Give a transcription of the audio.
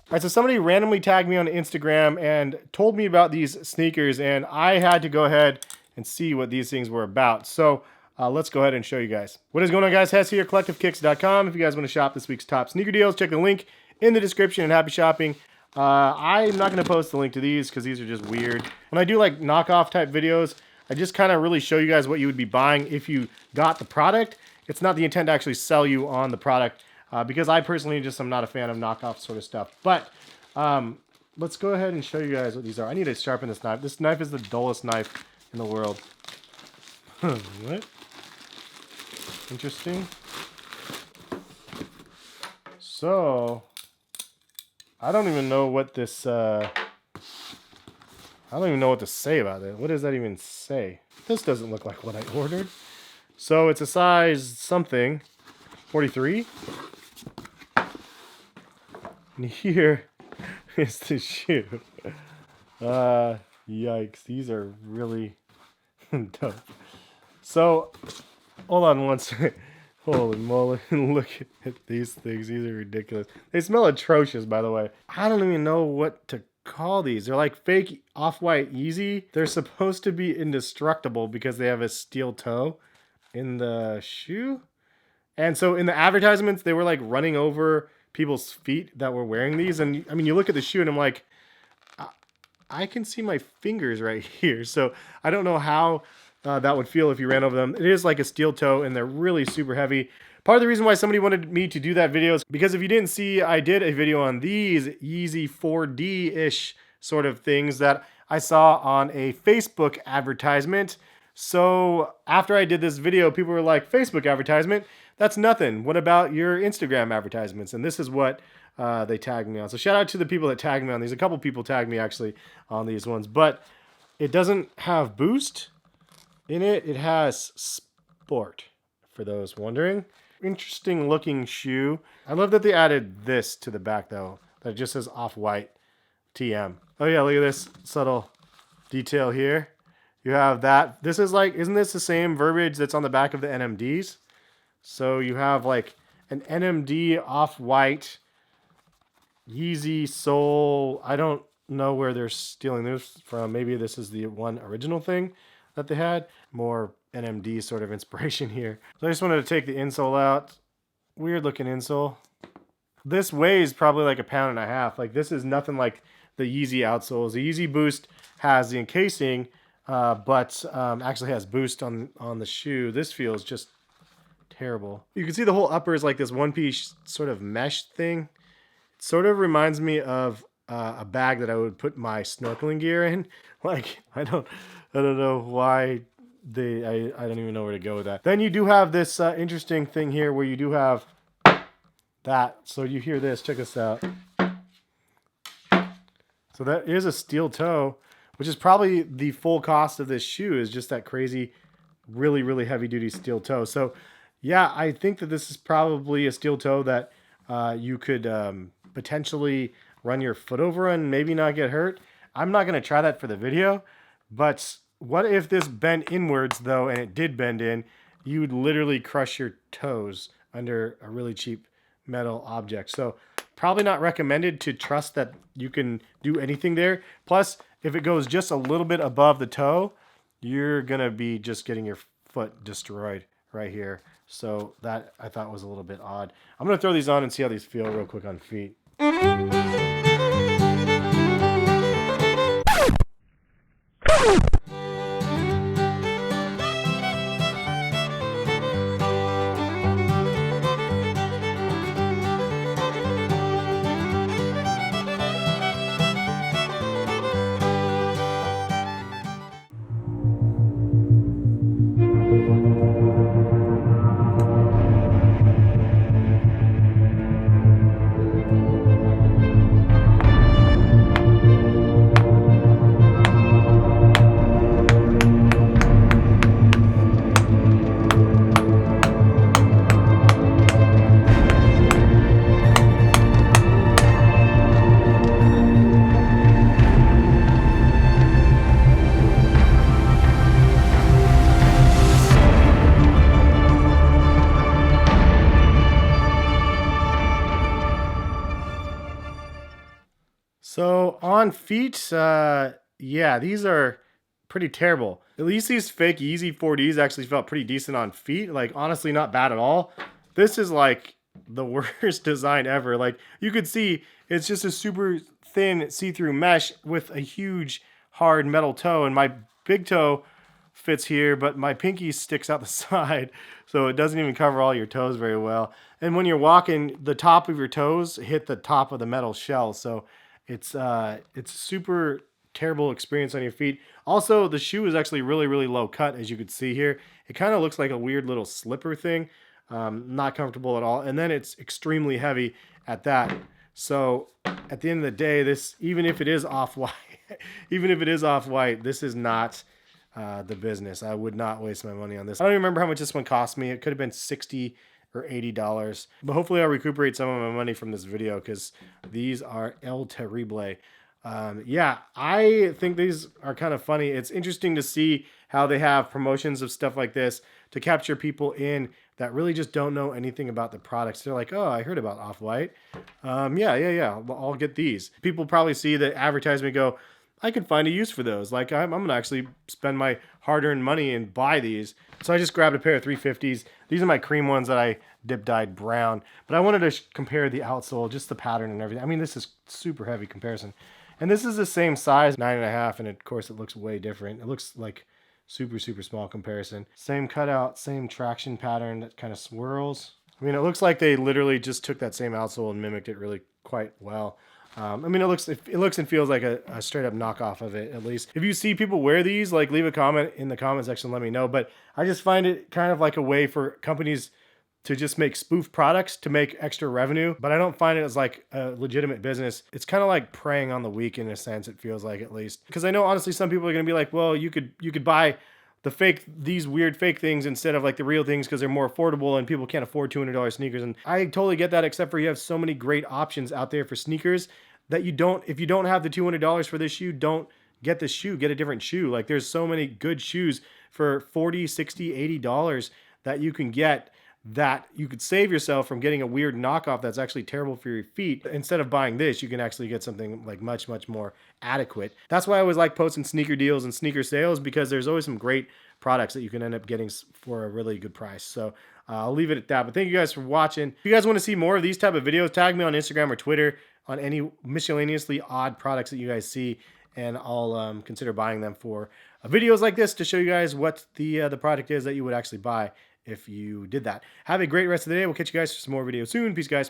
All right, so somebody randomly tagged me on Instagram and told me about these sneakers, and I had to go ahead and see what these things were about. So let's go ahead and show you guys. What is going on, guys? Hess here, CollectiveKicks.com. If you guys want to shop this week's top sneaker deals, check the link in the description, and happy shopping. I'm not going to post the link to these because these are just weird. When I do like knockoff type videos, I just kind of really show you guys what you would be buying if you got the product. It's not the intent to actually sell you on the product. Because I personally just am not a fan of knockoff sort of stuff. But let's go ahead and show you guys what these are. I need to sharpen this knife. This knife is the dullest knife in the world. What? Interesting. So, I don't even know what this, I don't even know what to say about it. What does that even say? This doesn't look like what I ordered. So, it's a size something, 43. And here is the shoe. Yikes. These are really dope. So, hold on one second. Holy moly. Look at these things. These are ridiculous. They smell atrocious, by the way. I don't even know what to call these. They're like fake off-white Yeezy. They're supposed to be indestructible because they have a steel toe in the shoe. And so in the advertisements, they were like running over people's feet that were wearing these. And I mean, you look at the shoe and I'm like, I can see my fingers right here. So I don't know how that would feel if you ran over them. It is like a steel toe and they're really super heavy. Part of the reason why somebody wanted me to do that video is because if you didn't see, I did a video on these Yeezy 4D-ish sort of things that I saw on a Facebook advertisement. So after I did this video, people were like, Facebook advertisement? That's nothing. What about your Instagram advertisements? And this is what they tagged me on. So shout out to the people that tagged me on these. A couple people tagged me actually on these ones. But it doesn't have Boost in it. It has Sport, for those wondering. Interesting looking shoe. I love that they added this to the back though. That just says Off-White TM. Oh yeah, look at this subtle detail here. You have that. This is like, isn't this the same verbiage that's on the back of the NMDs? So you have like an NMD Off-White Yeezy sole. I don't know where they're stealing this from. Maybe this is the one original thing that they had. More NMD sort of inspiration here. So I just wanted to take the insole out. Weird looking insole. This weighs probably like 1.5 pounds. Like this is nothing like the Yeezy outsoles. The Yeezy Boost has the encasing, but actually has Boost on the shoe. This feels just terrible. You can see the whole upper is like this one-piece sort of mesh thing. It sort of reminds me of a bag that I would put my snorkeling gear in. Like I don't know why I don't even know where to go with that. Then you do have this interesting thing here where you do have that. So you hear this. Check this out. So that is a steel toe, which is probably the full cost of this shoe, is just that crazy, really, really heavy duty steel toe. So yeah, I think that this is probably a steel toe that you could potentially run your foot over and maybe not get hurt. I'm not going to try that for the video, but what if this bent inwards though, and it did bend in, you would literally crush your toes under a really cheap metal object. So probably not recommended to trust that you can do anything there. Plus, if it goes just a little bit above the toe, you're going to be just getting your foot destroyed right here. So that I thought was a little bit odd. I'm going to throw these on and see how these feel real quick on feet. So on feet, yeah, these are pretty terrible. At least these fake Yeezy 4Ds actually felt pretty decent on feet. Like honestly, not bad at all. This is like the worst design ever. Like you could see, it's just a super thin see-through mesh with a huge hard metal toe, and my big toe fits here, but my pinky sticks out the side, so it doesn't even cover all your toes very well. And when you're walking, the top of your toes hit the top of the metal shell, so it's super terrible experience on your feet. Also, the shoe is actually really low cut, as you could see here. It kind of looks like a weird little slipper thing. Not comfortable at all. And then it's extremely heavy at that. So at the end of the day, this, even if it is off-white, even if it is off-white, this is not the business. I would not waste my money on this. I don't even remember how much this one cost me. It could have been $60 or $80, but hopefully I'll recuperate some of my money from this video because these are el terrible. Yeah, I think these are kind of funny. It's interesting to see how they have promotions of stuff like this to capture people in that really just don't know anything about the products. They're like, oh, I heard about Off-White. Yeah, I'll get these. People probably see the advertisement, go, I can find a use for those. Like I'm gonna actually spend my hard-earned money and buy these. So I just grabbed a pair of 350s. These are my cream ones that I dip dyed brown. But I wanted to compare the outsole, just the pattern and everything. I mean, this is super heavy comparison. And this is the same size, 9.5, and of course it looks way different. It looks like super small comparison. Same cutout, same traction pattern that kind of swirls. I mean, it looks like they literally just took that same outsole and mimicked it really quite well. I mean, it looks and feels like a straight up knockoff of it, at least. If you see people wear these, like leave a comment in the comment section, let me know. But I just find it kind of like a way for companies to just make spoof products to make extra revenue, but I don't find it as like a legitimate business. It's kind of like preying on the weak in a sense, it feels like, at least. Because I know honestly some people are going to be like, well, you could buy these weird fake things instead of like the real things because they're more affordable and people can't afford $200 sneakers. And I totally get that, except for you have so many great options out there for sneakers that if you don't have the $200 for this shoe, don't get this shoe, get a different shoe. Like there's so many good shoes for $40, $60, $80 that you can get, that you could save yourself from getting a weird knockoff that's actually terrible for your feet. Instead of buying this, you can actually get something like much more adequate. That's why I always like posting sneaker deals and sneaker sales, because there's always some great products that you can end up getting for a really good price. So I'll leave it at that. But thank you guys for watching. If you guys want to see more of these type of videos, tag me on Instagram or Twitter on any miscellaneously odd products that you guys see, and I'll consider buying them for videos like this to show you guys what the product is that you would actually buy if you did that. Have a great rest of the day. We'll catch you guys for some more videos soon. Peace, guys.